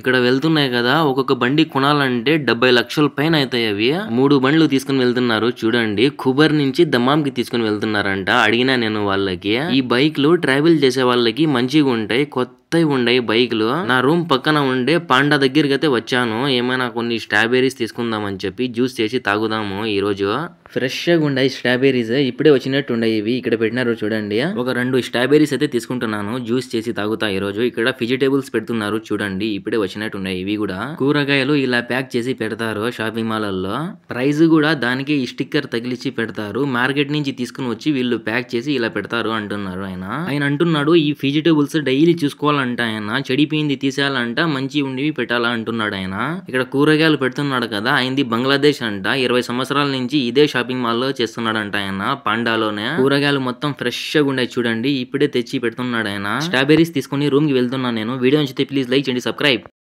ఇక్కడ వెళ్తున్నాయి కదా, ఒక్కొక్క బండి కొనాలంటే 70 లక్షల పైన అవుతాయి అవి. 3 బండ్లు తీసుకుని వెళ్తున్నారు చూడండి. ఖుబర్ నుంచి దమ్మాంకి తీసుకుని వెళ్తున్నారంట. అడిగినా నేను వాళ్ళకి, ఈ బైక్లు ట్రావెల్ చేసే వాళ్ళకి మంచిగా ఉంటాయి, కొత్తవి ఉన్నాయి బైక్లు. నా రూమ్ పక్కన ఉండే పాండా దగ్గరికి అయితే వచ్చాను. ఏమైనా కొన్ని స్ట్రాబెర్రీస్ తీసుకుందామని చెప్పి జ్యూస్ చేసి తాగుదాము ఈ రోజు. ఫ్రెష్ గా ఉన్నాయి స్ట్రాబెర్రీస్, ఇప్పుడే వచ్చినట్టు ఉన్నాయి ఇవి. ఇక్కడ పెట్టినారు చూడండి. ఒక 2 స్ట్రాబెర్రీస్ అయితే తీసుకుంటున్నాను, జ్యూస్ చేసి తాగుతా ఈ రోజు. ఇక్కడ వెజిటేబుల్స్ పెడుతున్నారు చూడండి, ఇప్పుడే వచ్చినట్టు ఉన్నాయి ఇవి కూడా. కూరగాయలు ఇలా ప్యాక్ చేసి పెడతారు షాపింగ్ మాల్లలో. ప్రైస్ కూడా దానికి ఈ స్టిక్కర్ తగిలిచ్చి పెడతారు. మార్కెట్ నుంచి తీసుకుని వచ్చి వీళ్ళు ప్యాక్ చేసి ఇలా పెడతారు అంటున్నారు ఆయన అంటున్నాడు ఈ వెజిటేబుల్స్ డైలీ చూసుకోవాలంట ఆయన, చెడిపోయింది తీసేయాలంట, మంచి ఉండేవి పెట్టాలా అంటున్నాడు ఆయన. ఇక్కడ కూరగాయలు పెడుతున్నాడు కదా, ఆయనది బంగ్లాదేశ్ అంట. 20 సంవత్సరాల నుంచి ఇదే షాపింగ్ మాల్ లో చేస్తున్నాడంట ఆయన, పాండాలోనే. కూరగాయలు మొత్తం ఫ్రెష్ గా ఉన్నాయి చూడండి, ఇప్పుడే తెచ్చి పెడుతున్నాడు ఆయన. స్ట్రాబెర్రీస్ తీసుకుని రూమ్ కి వెళ్తున్నాను నేను. వీడియో నచ్చితే ప్లీజ్ లైక్ చేయండి, సబ్స్క్రైబ్.